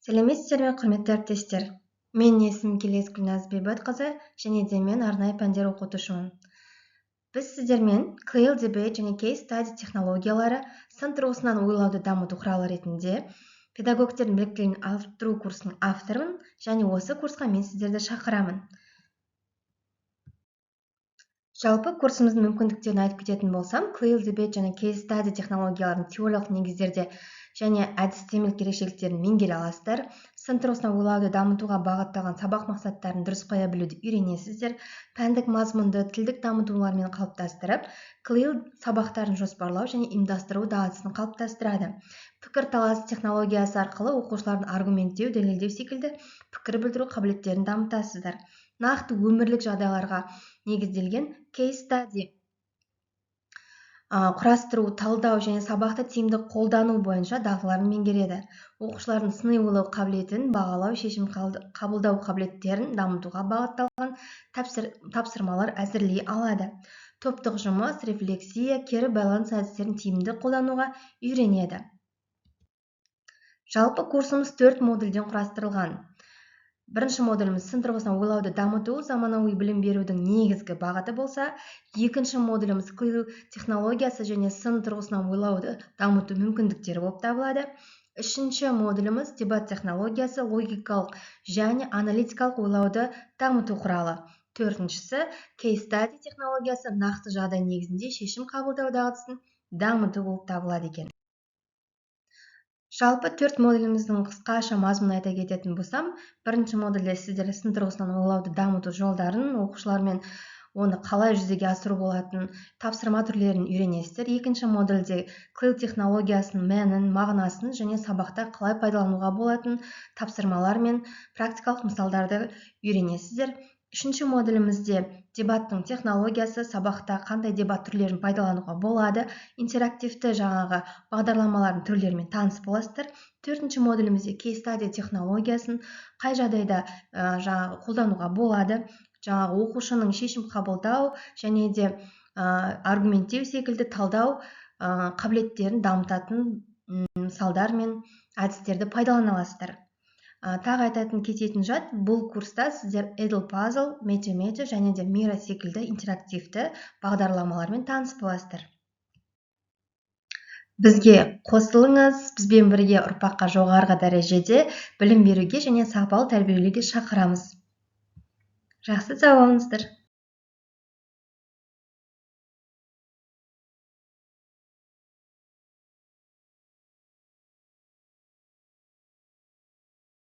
Сәлеметсіздер ме, құрметті әріптестер? Менің есімім Келес Гүлназ Бейбатқызы, және де мен арнайы пәндер оқытушымын. Біз сіздермен Clear Debate және Case Study технологиялары сын тұрғысынан ойлауды дамыту құралы ретінде педагогтердің біліктілігін арттыру курсының авторымын, және осы курсқа мен сіздерді шақырамын. Жалпы курсымыздың мүмкіндіктерін айтып кететін болсам, Clear Debate және Case Study технологияларының теориялық негіздерде және әдістемелік ерекшеліктерін меңгере аласыздар. Сын тұрғысынан ойлауды дамытуға бағытталған сабақ мақсаттарын дұрыс қоя білуді үйренесіздер. Пәндік мазмұнды тілдік дамытулармен қалыптастырып, Clear сабақтарын жоспарлау және ұйымдастыру дағдысын қалыптастырады. Пікірталас технологиясы арқылы оқушылардың аргументтеу, дәлелдеу секілді пікір білдіру қабілеттерін дамытасыздар. Нақты өмірлік жағдайларға негізделген Case Study құрастыру, талдау және сабақты тиімді қолдану бойынша дағдыларын меңгереді. Оқушылардың сыни ойлау қабілетін бағалау, шешім қабылдау қабілеттерін дамытуға бағытталған тапсырмалар әзірлей алады. Топтық жұмыс, рефлексия, кері байланыс әдістерін тиімді қолдануға үйренеді. Жалпы курсымыз 4 модульден құрастырылған. Бірінші модуліміз сын тұрғысынан ойлауды дамыту, заманауи білім берудің негізгі бағыты болса, екінші модуліміз Clear технологиясы және сын тұрғысынан ойлауды дамыту мүмкіндіктері болып табылады. Үшінші модуліміз дебат технологиясы, логикалық және аналитикалық ойлауды дамыту құралы. Төртіншісі Case Study технологиясы, нақты жағдай негізінде шешім қабылдау дағдысын дамыту болып табылады екен. Жалпы 4 модуліміздің қысқаша мазмұнын айта кететін болсам, бірінші модульде сіздер сын тұрғысынан ойлауды дамыту жолдарын, оқушылармен оны қалай жүзеге асыру болатын тапсырма түрлерін үйренесіздер. Екінші модульде Clear технологиясының мәнін, мағынасын және сабақта қалай пайдалануға болатын тапсырмалар мен практикалық мысалдарды үйренесіздер. Үшінші модулімізде дебаттың технологиясы, сабақта қандай дебат түрлерін пайдалануға болады, интерактивті бағдарламалардың түрлерімен таныс боласыздар. Төртінші модулімізде Case Study технологиясын қай жағдайда қолдануға болады, оқушының шешім қабылдау және де аргументтеу секілді талдау қабілеттерін дамытатын мысалдар мен әдістерді пайдалана аласыздар. Тағы айтатын кететін жат, бұл курста сіздер Edpuzzle, Mentimeter және де Miro секілді интерактивті бағдарламалармен таныс боласыздар. Бізге қосылыңыз, бізбен бірге ұрпаққа жоғарғы дәрежеде білім беруге және сапалы тәрбиелеуге шақырамыз. Жақсы сау болыңыздар.